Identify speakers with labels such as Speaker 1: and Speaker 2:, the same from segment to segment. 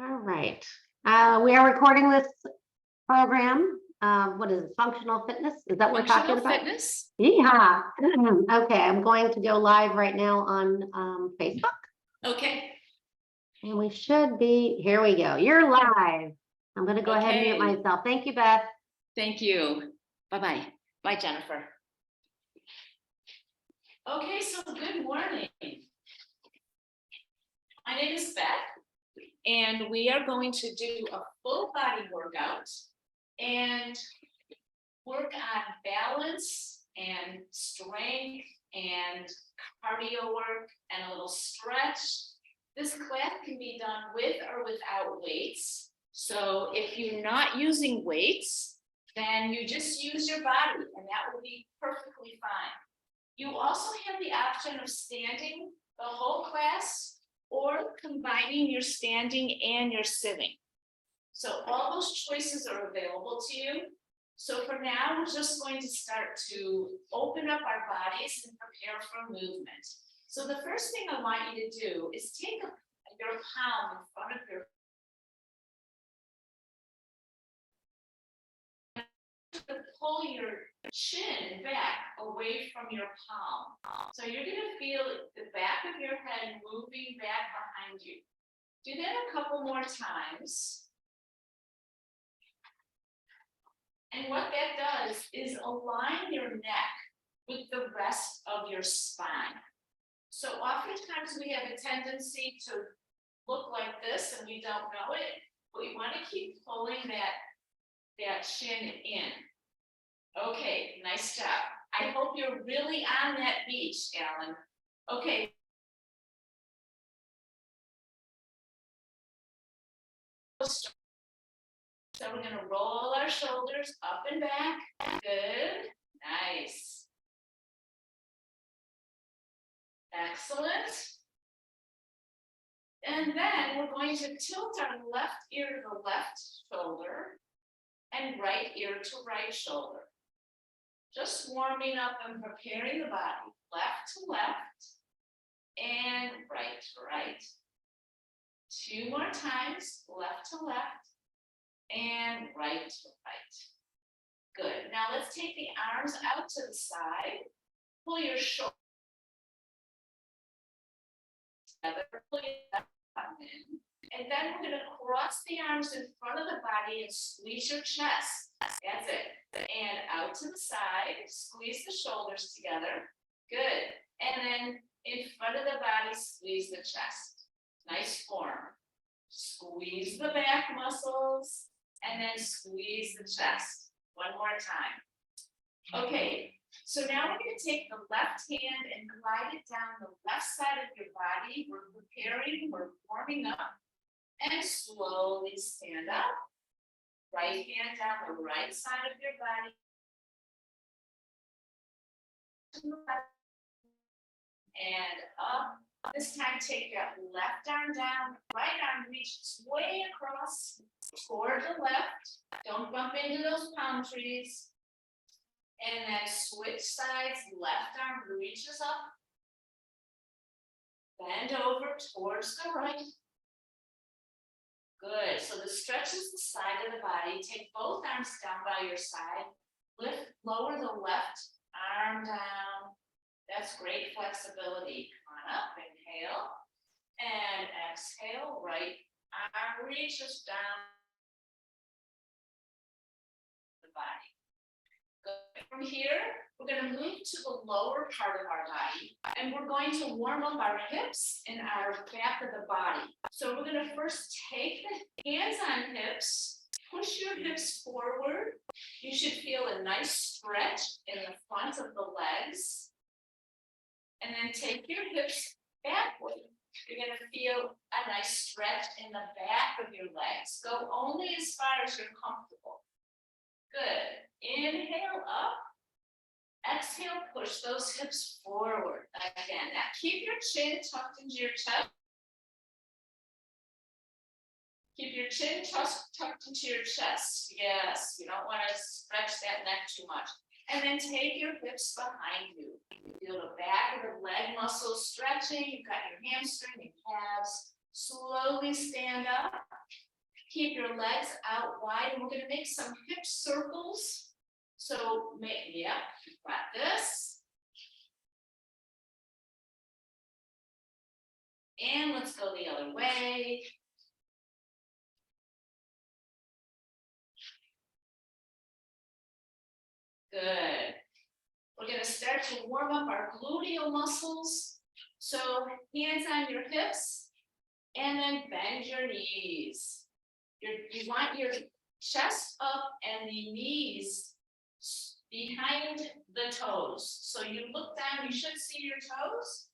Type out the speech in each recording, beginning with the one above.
Speaker 1: All right. We are recording this program. What is it? Functional fitness? Is that what we're talking about?
Speaker 2: Fitness.
Speaker 1: Yeah. Okay, I'm going to go live right now on Facebook.
Speaker 2: Okay.
Speaker 1: And we should be, here we go. You're live. I'm going to go ahead and mute myself. Thank you, Beth.
Speaker 2: Thank you. Bye-bye. Bye, Jennifer. Okay, so good morning. My name is Beth, and we are going to do a full body workout and work on balance and strength and cardio work and a little stretch. This class can be done with or without weights. So if you're not using weights, then you just use your body and that will be perfectly fine. You also have the option of standing the whole class or combining your standing and your sitting. So all those choices are available to you. So for now, we're just going to start to open up our bodies and prepare for movement. So the first thing I want you to do is take your palm in front of your pull your chin back away from your palm. So you're going to feel the back of your head moving back behind you. Do that a couple more times. And what that does is align your neck with the rest of your spine. So oftentimes we have a tendency to look like this and we don't know it, but we want to keep pulling that chin in. Okay, nice job. I hope you're really on that beach, Alan. Okay. So we're going to roll our shoulders up and back. Good. Nice. Excellent. And then we're going to tilt our left ear to the left shoulder and right ear to right shoulder. Just warming up and preparing the body, left to left and right to right. 2 more times, left to left and right to right. Good. Now let's take the arms out to the side. Pull your shoulder together, pull your left arm in. And then we're going to cross the arms in front of the body and squeeze your chest. That's it. And out to the side, squeeze the shoulders together. Good. And then in front of the body, squeeze the chest. Nice form. Squeeze the back muscles and then squeeze the chest. One more time. Okay. So now we're going to take the left hand and glide it down the left side of your body. We're preparing, we're warming up. And slowly stand up. Right hand down the right side of your body. And up. This time take that left arm down. Right arm reaches way across toward the left. Don't bump into those palm trees. And then switch sides. Left arm reaches up. Bend over towards the right. Good. So the stretch is the side of the body. Take both arms down by your side. Lift, lower the left arm down. That's great flexibility. Come on up. Inhale. And exhale. Right arm reaches down the body. Good. From here, we're going to move to the lower part of our body. And we're going to warm up our hips and our back of the body. So we're going to first take the hands on hips, push your hips forward. You should feel a nice stretch in the front of the legs. And then take your hips backward. You're going to feel a nice stretch in the back of your legs. Go only as far as you're comfortable. Good. Inhale up. Exhale, push those hips forward. Again, now keep your chin tucked into your chest. Keep your chin tucked into your chest. Yes, you don't want to stretch that neck too much. And then take your hips behind you. Feel the back of the leg muscles stretching. You've got your hamstring and calves. Slowly stand up. Keep your legs out wide, and we're gonna make some hip circles. So, yeah, got this. And let's go the other way. Good. We're gonna start to warm up our gluteal muscles. So hands on your hips, and then bend your knees. You want your chest up and the knees behind the toes. So you look down, you should see your toes,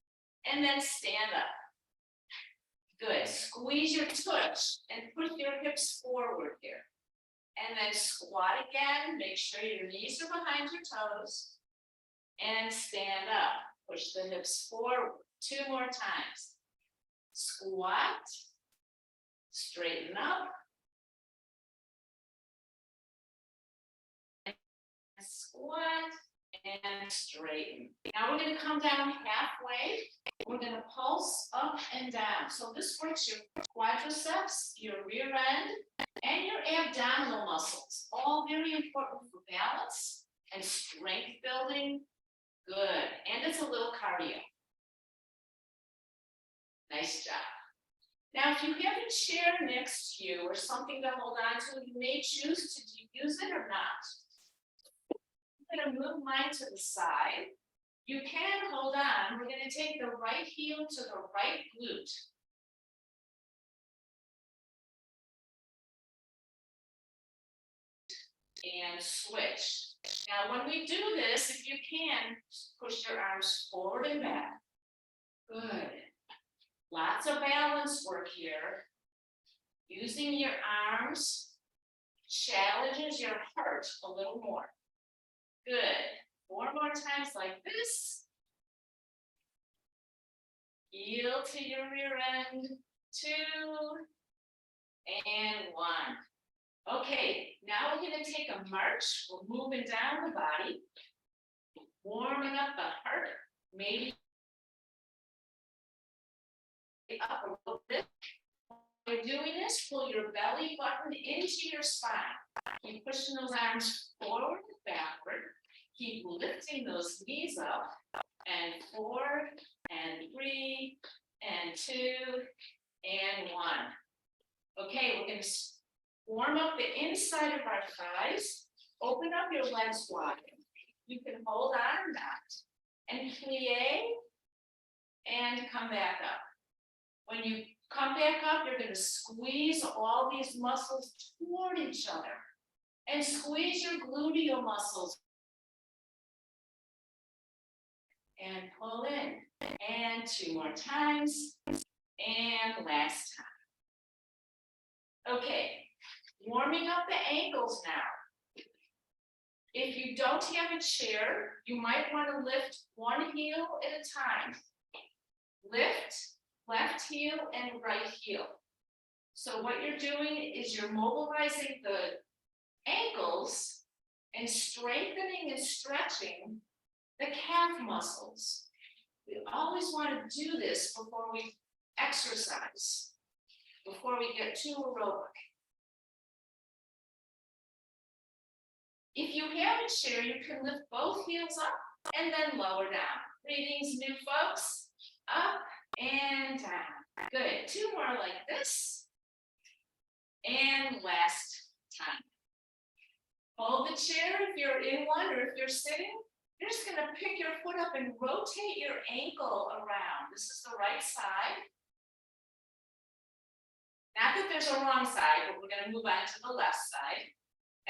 Speaker 2: and then stand up. Good. Squeeze your tush and push your hips forward here. And then squat again. Make sure your knees are behind your toes. And stand up. Push the hips forward. 2 more times. Squat. Straighten up. And squat. And straighten. Now we're going to come down halfway. We're going to pulse up and down. So this works your quadriceps, your rear end, and your abdominal muscles. All very important for balance and strength building. Good. And it's a little cardio. Nice job. Now, if you have a chair next to you or something to hold on to, you may choose to use it or not. I'm going to move mine to the side. You can hold on. We're going to take the right heel to the right glute. And switch. Now, when we do this, if you can, push your arms forward and back. Good. Lots of balance work here. Using your arms challenges your heart a little more. Good. 4 more times like this. Heel to your rear end. 2 and 1. Okay, now we're going to take a march. We're moving down the body, warming up the heart, maybe up a little bit. While you're doing this, pull your belly button into your spine. Keep pushing those arms forward and backward. Keep lifting those knees up. And 4 and 3 and 2 and 1. Okay, we're going to warm up the inside of our thighs. Open up your legs wide. You can hold on or not. And plie and come back up. When you come back up, you're going to squeeze all these muscles toward each other. And squeeze your gluteal muscles. And pull in. And 2 more times. And last time. Okay. Warming up the ankles now. If you don't have a chair, you might want to lift one heel at a time. Lift left heel and right heel. So what you're doing is you're mobilizing the ankles and strengthening and stretching the calf muscles. We always want to do this before we exercise, before we get too aerobic. If you have a chair, you can lift both heels up and then lower down. Greetings, new folks. Up and down. Good. 2 more like this. And last time. Hold the chair if you're in one or if you're sitting. You're just going to pick your foot up and rotate your ankle around. This is the right side. Not that there's a wrong side, but we're going to move on to the left side.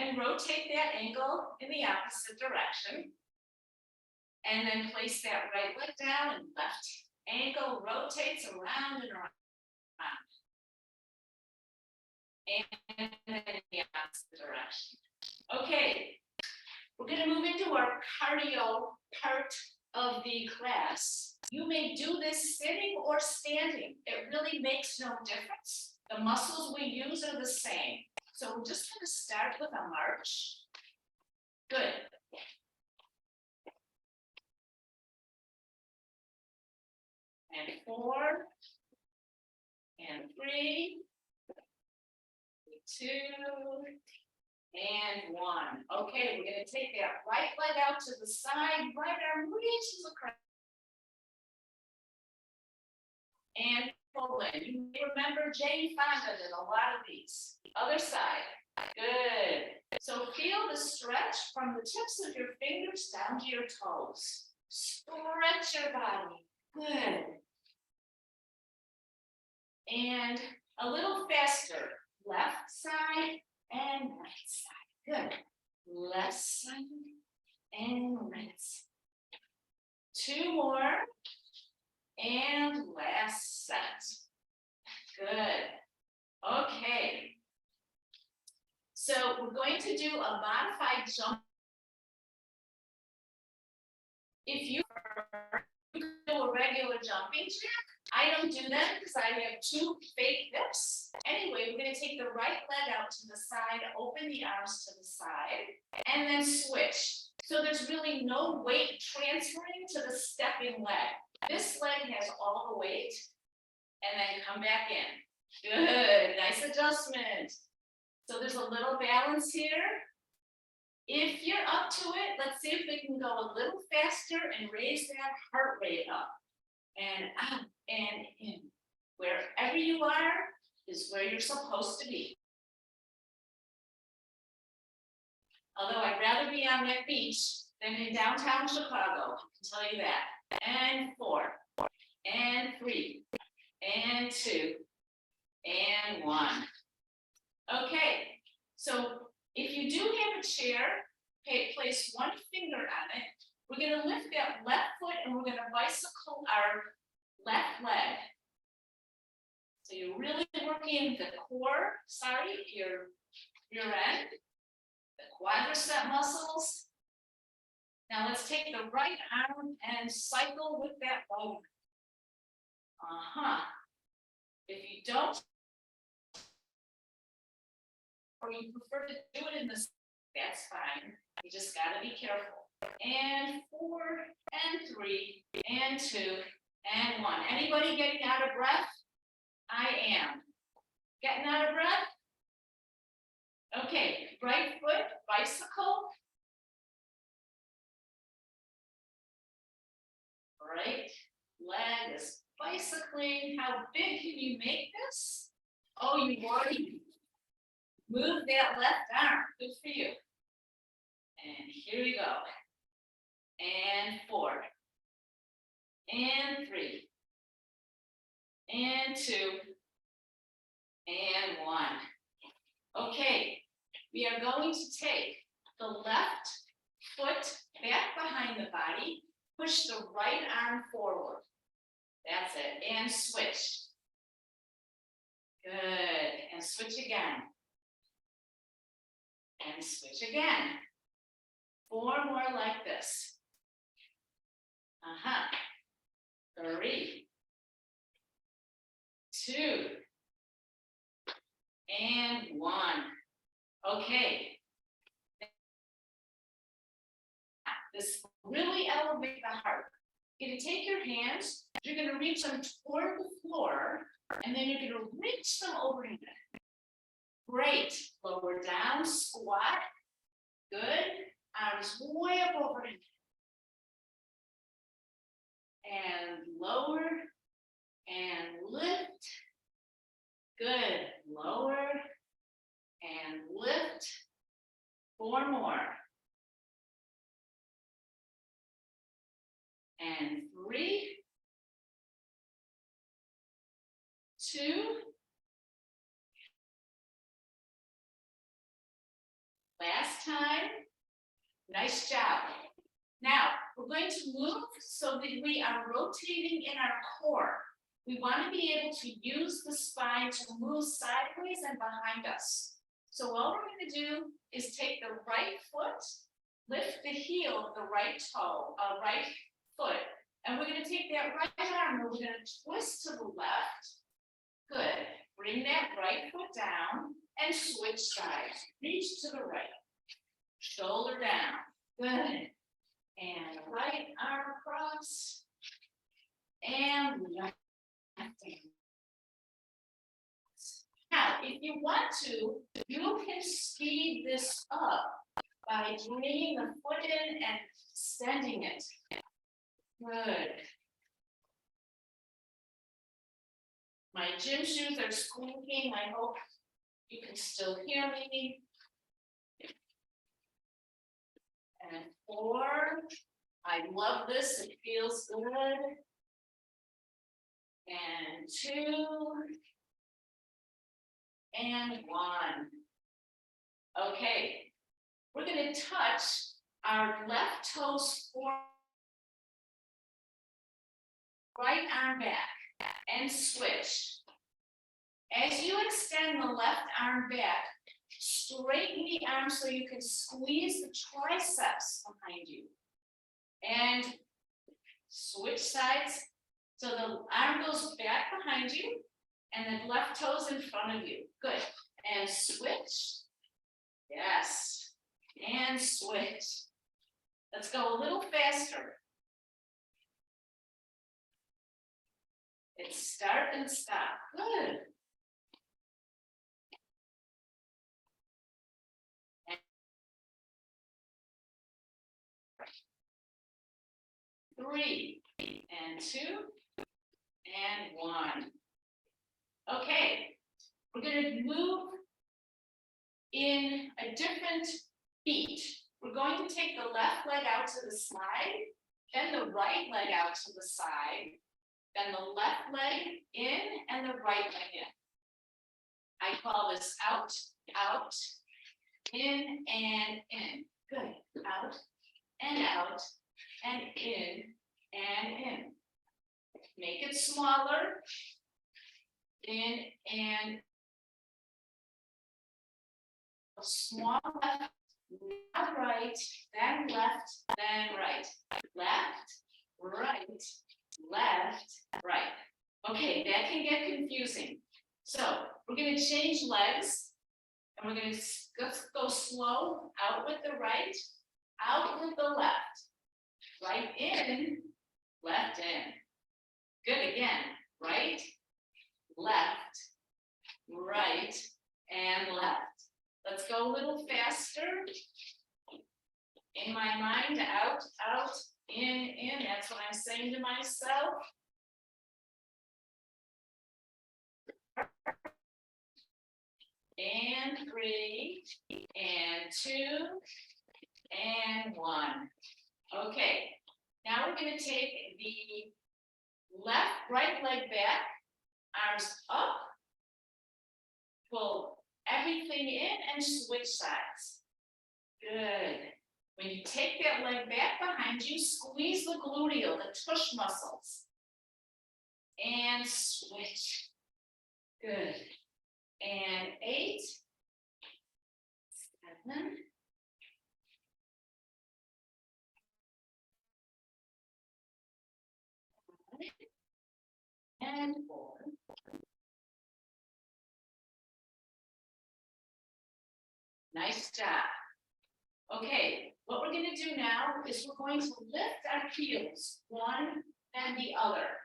Speaker 2: And rotate that ankle in the opposite direction. And then place that right leg down and left ankle rotates around and around. And then in the opposite direction. Okay, we're going to move into our cardio part of the class. You may do this sitting or standing. It really makes no difference. The muscles we use are the same. So we're just going to start with a march. Good. And 4 and 3, 2, and 1. Okay, we're going to take that right leg out to the side, right arm reaches across. And pull in. You may remember Jane Fonda did a lot of these. Other side. Good. So feel the stretch from the tips of your fingers down to your toes. Stretch your body. Good. And a little faster. Left side and right side. Good. Left side and right side. 2 more. And last set. Good. Okay. So we're going to do a modified jump. If you do a regular jumping jack, I don't do that because I have 2 fake hips. Anyway, we're going to take the right leg out to the side, open the arms to the side, and then switch. So there's really no weight transferring to the stepping leg. This leg has all the weight, and then come back in. Good, nice adjustment. So there's a little balance here. If you're up to it, let's see if we can go a little faster and raise that heart rate up. And out and in. Wherever you are is where you're supposed to be. Although I'd rather be on that beach than in downtown Chicago, I can tell you that. And 4, and 3, and 2, and 1. Okay, so if you do have a chair, place 1 finger on it. We're going to lift that left foot and we're going to bicycle our left leg. So you're really working the core, your end, the quadricep muscles. Now let's take the right arm and cycle with that leg. If you don't, or you prefer to do it in this, that's fine. You just gotta be careful. And 4, and 3, and 2, and 1. Anybody getting out of breath? I am. Getting out of breath? Okay, right foot, bicycle. Right leg is bicycling. How big can you make this? Oh, you already moved that left arm. Good for you. And here we go. And 4. And 3. And 2. And 1. Okay, we are going to take the left foot back behind the body, push the right arm forward. That's it, and switch. Good, and switch again. And switch again. 4 more like this. 3, 2, and 1. Okay. This really elevates the heart. You're going to take your hands, you're going to reach them toward the floor, and then you're going to reach them overhead. Great. Lower down, squat. Good. Arms way up overhead. And lower and lift. Good. Lower and lift. 4 more. And 3, 2, last time. Nice job. Now, we're going to move so that we are rotating in our core. We want to be able to use the spine to move sideways and behind us. So all we're going to do is take the right foot, lift the heel of the right toe, right foot, and we're going to take that right arm and we're going to twist to the left. Good. Bring that right foot down and switch sides. Reach to the right. Shoulder down. Good. And right arm across. And left arm. you want to, you can speed this up by bringing the foot in and extending it. Good. My gym shoes are squeaking. I hope you can still hear me. And 4. I love this. It feels good. And 2. And 1. Okay. We're going to touch our left toes forward, right arm back, and switch. As you extend the left arm back, straighten the arm so you can squeeze the triceps behind you. And switch sides so the arm goes back behind you and the left toes in front of you. Good. And switch. Yes. And switch. Let's go a little faster. It's start and stop. Good. And 3, and 2, and 1. Okay, we're going to move in a different beat. We're going to take the left leg out to the side, then the right leg out to the side, then the left leg in and the right leg in. I call this out, out, in, and in. Good. Out, and out, and in, and in. Make it smaller. In, and small left, now right, then left, then right. Left, right, left, right. Okay, that can get confusing. So we're going to change legs, and we're going to go slow, out with the right, out with the left. Right in, left in. Good again. Right, left, right, and left. Let's go a little faster. In my mind, out, out, in. That's what I'm saying to myself. And 3, and 2, and 1. Okay, now we're going to take the right leg back, arms up, pull everything in and switch sides. Good. When you take that leg back behind you, squeeze the gluteal, the tush muscles, and switch. Good. And 8, 7, and 4. Nice job. Okay, what we're going to do now is we're going to lift our heels, one and the other.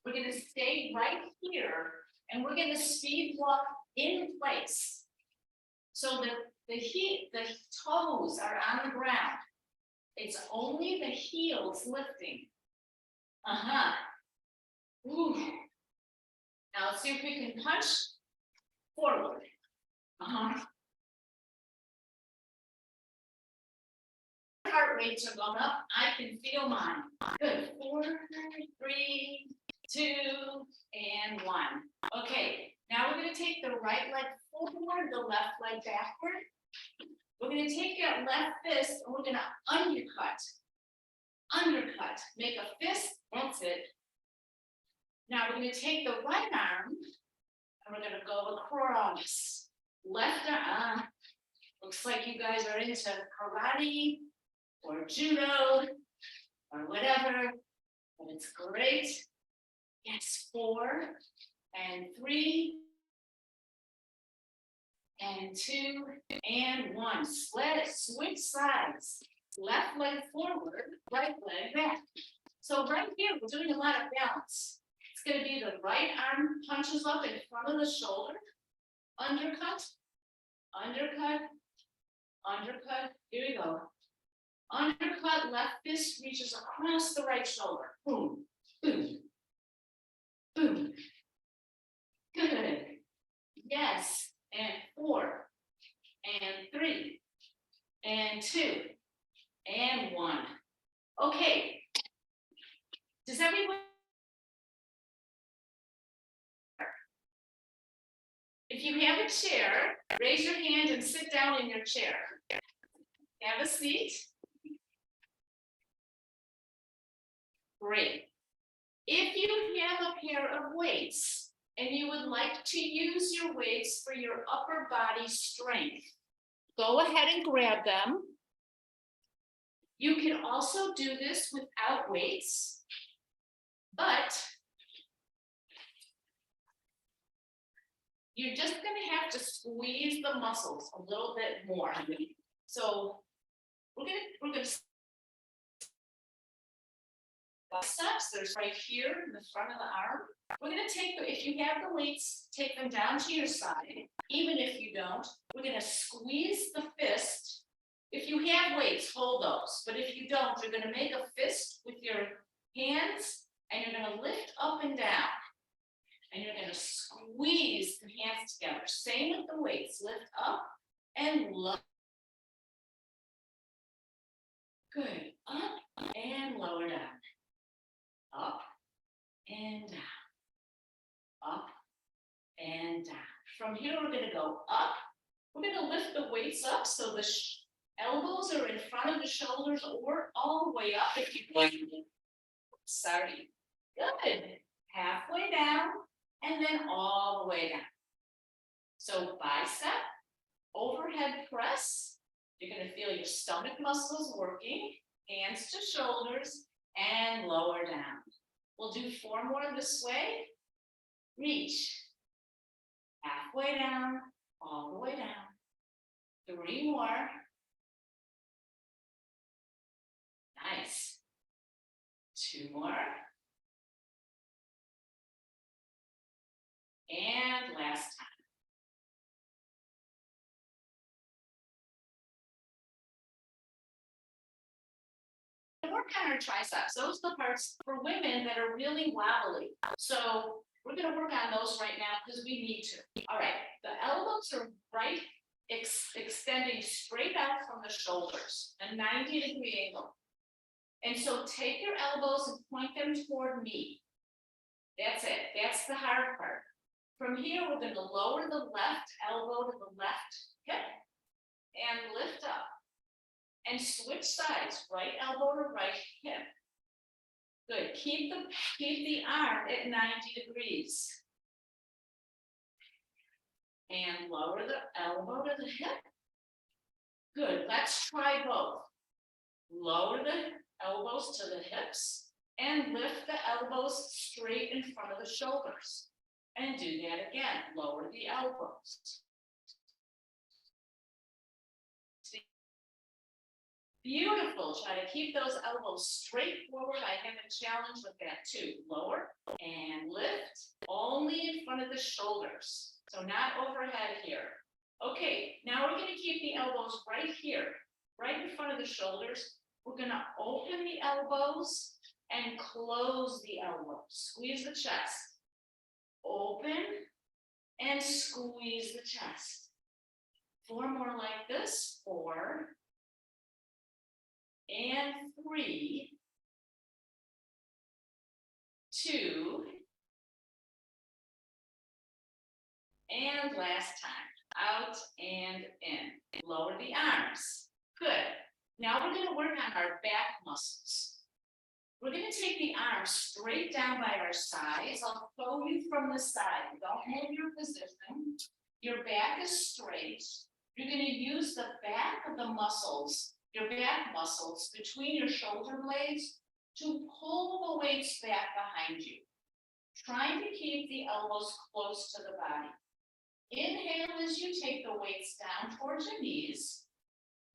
Speaker 2: We're going to stay right here, and we're going to speed walk in place. So the toes are on the ground. It's only the heels lifting. Ooh. Now let's see if we can punch forward. Heart rates are going up. I can feel mine. Good. 4, 3, 2, and 1. Okay. Now we're going to take the right leg forward, the left leg backward. We're going to take that left fist and we're going to undercut. Undercut. Make a fist. That's it. Now we're going to take the right arm and we're going to go across. Left arm. Looks like you guys are into karate or judo or whatever, but it's great. Yes, 4 and 3 and 2 and 1. Switch sides. Left leg forward, right leg back. So right here, we're doing a lot of balance. It's going to be the right arm punches up in front of the shoulder. undercut, undercut, undercut, here we go. Undercut, left fist reaches across the right shoulder. Boom, boom, boom. Good. Yes. And 4, and 3, and 2, and 1. Okay. Does everyone? If you have a chair, raise your hand and sit down in your chair. Have a seat. Great. If you have a pair of weights and you would like to use your weights for your upper body strength, go ahead and grab them. You can also do this without weights, but you're just going to have to squeeze the muscles a little bit more. So we're going to biceps, there's right here in the front of the arm. We're going to take, if you have the weights, take them down to your side. Even if you don't, we're going to squeeze the fist. If you have weights, hold those. But if you don't, you're going to make a fist with your hands and you're going to lift up and down. And you're going to squeeze the hands together. Same with the weights. Lift up and lower. Good. Up and lower down. Up and down. Up and down. From here, we're going to go up. We're going to lift the weights up so the elbows are in front of the shoulders or all the way up if you want. Sorry. Good. Halfway down and then all the way down. So bicep, overhead press. You're going to feel your stomach muscles working, hands to shoulders, and lower down. We'll do 4 more this way. Reach. Halfway down, all the way down. 3 more. Nice. 2 more. And last time. Work on our triceps. Those are the parts for women that are really wobbly. So we're going to work on those right now because we need to. All right. The elbows are right extending straight out from the shoulders, a 90-degree angle. And so take your elbows and point them toward me. That's it. That's the hard part. From here, we're going to lower the left elbow to the left hip and lift up. And switch sides, right elbow to right hip. Good. Keep the arm at 90 degrees. And lower the elbow to the hip. Good. Let's try both. Lower the elbows to the hips and lift the elbows straight in front of the shoulders. And do that again. Lower the elbows. Beautiful. Try to keep those elbows straight forward. I have a challenge with that too. Lower and lift only in front of the shoulders. So not overhead here. Okay, now we're going to keep the elbows right here, right in front of the shoulders. We're going to open the elbows and close the elbows. Squeeze the chest. Open and squeeze the chest. 4 more like this. 4. And 3, 2, and last time, out and in. Lower the arms. Good. Now we're going to work on our back muscles. We're going to take the arms straight down by our sides. I'll show you from the side. Don't move your position. Your back is straight. You're going to use the back of the muscles, your back muscles between your shoulder blades to pull the weights back behind you. Trying to keep the elbows close to the body. Inhale as you take the weights down towards your knees.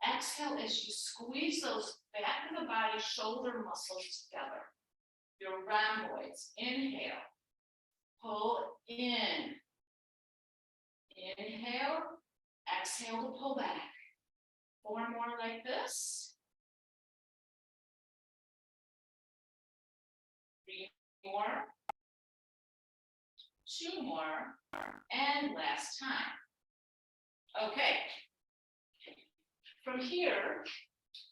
Speaker 2: Exhale as you squeeze those back of the body shoulder muscles together. Your rhomboids. Inhale. Pull in. Inhale, exhale to pull back. 4 more like this. 3 more. 2 more. And last time. Okay. From here,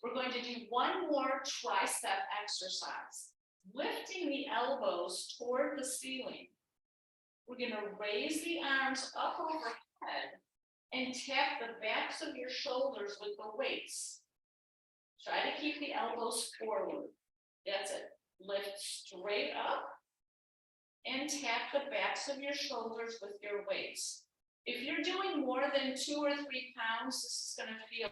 Speaker 2: we're going to do 1 more tricep exercise. Lifting the elbows toward the ceiling. We're going to raise the arms up overhead and tap the backs of your shoulders with the weights. Try to keep the elbows forward. That's it. Lift straight up and tap the backs of your shoulders with your weights. If you're doing more than 2 or 3 pounds, this is going to feel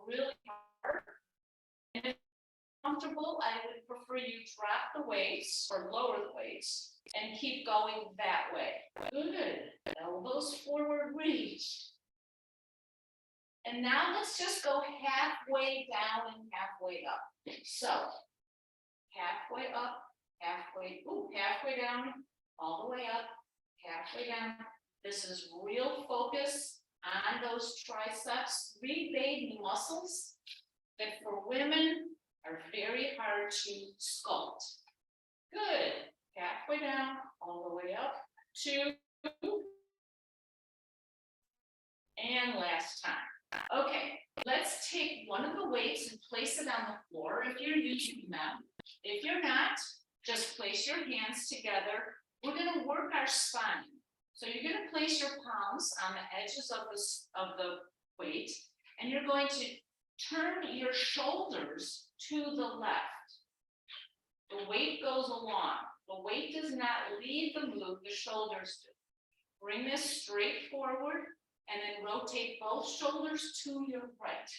Speaker 2: really hard. And if comfortable, I would prefer you drop the weights or lower the weights and keep going that way. Good. Elbows forward, reach. And now let's just go halfway down and halfway up. So halfway up, halfway down, all the way up, halfway down. This is real focus on those triceps, 3 baby muscles that for women are very hard to sculpt. Good. Halfway down, all the way up, 2. And last time. Okay, let's take one of the weights and place it on the floor if you're using them. If you're not, just place your hands together. We're going to work our spine. So you're going to place your palms on the edges of the weight, and you're going to turn your shoulders to the left. The weight goes along. The weight does not lead the move, the shoulders do. Bring this straight forward and then rotate both shoulders to your right.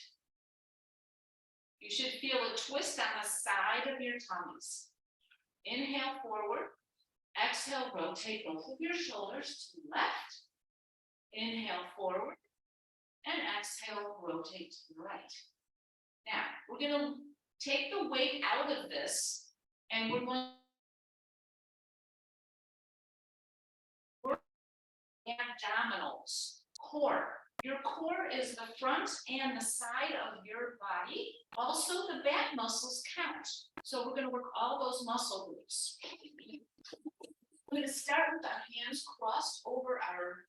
Speaker 2: You should feel a twist on the side of your tummies. Inhale forward. Exhale, rotate both of your shoulders to the left. Inhale forward. And exhale, rotate to the right. Now, we're going to take the weight out of this and we're going to work abdominals, core. Your core is the front and the side of your body. Also, the back muscles count. So we're going to work all those muscle groups. We're going to start with our hands crossed over our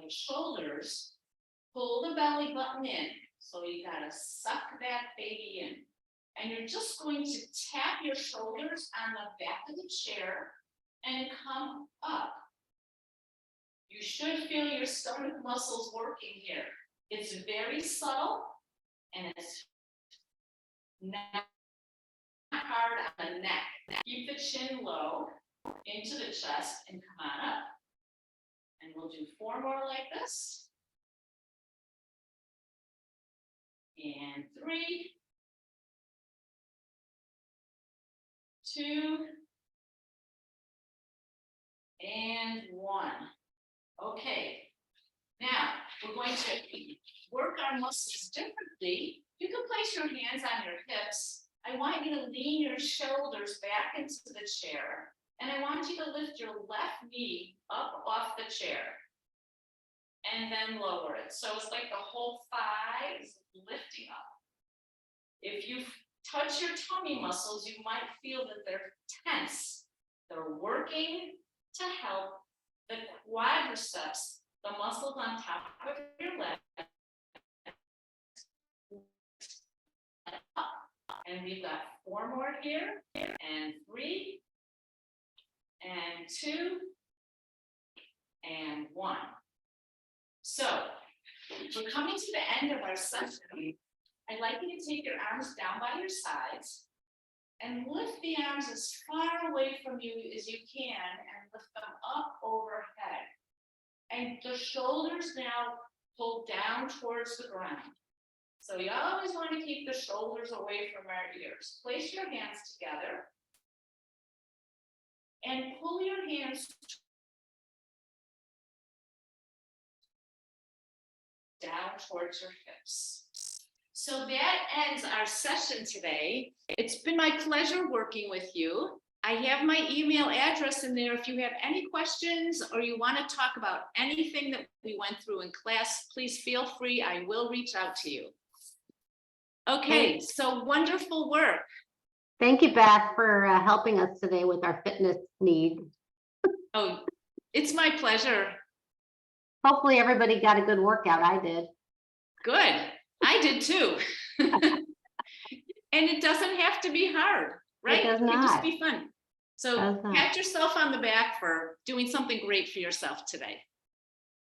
Speaker 2: shoulders. Pull the belly button in. So you got to suck that baby in. And you're just going to tap your shoulders on the back of the chair and come up. You should feel your stomach muscles working here. It's very subtle and it's not hard on the neck. Keep the chin low into the chest and come on up. And we'll do 4 more like this. And 3, 2, and 1. Okay, now we're going to work our muscles differently. You can place your hands on your hips. I want you to lean your shoulders back into the chair, and I want you to lift your left knee up off the chair and then lower it. So it's like the whole thigh is lifting up. If you touch your tummy muscles, you might feel that they're tense. They're working to help the quadriceps, the muscles on top of your leg, up. And we've got 4 more here, and 3, and 2, and 1. So we're coming to the end of our session. I'd like you to take your arms down by your sides and lift the arms as far away from you as you can and lift them up overhead. And the shoulders now pull down towards the ground. So you always want to keep the shoulders away from our ears. Place your hands together and pull your hands down towards your hips. So that ends our session today. It's been my pleasure working with you. I have my email address in there. If you have any questions or you want to talk about anything that we went through in class, please feel free. I will reach out to you. Okay, so wonderful work.
Speaker 1: Thank you, Beth, for helping us today with our fitness needs.
Speaker 2: Oh, it's my pleasure.
Speaker 1: Hopefully everybody got a good workout. I did.
Speaker 2: Good. I did too. And it doesn't have to be hard, right?
Speaker 1: It does
Speaker 2: can just
Speaker 1: not.
Speaker 2: be fun. So
Speaker 1: Does not.
Speaker 2: pat yourself on the back for doing something great for yourself today.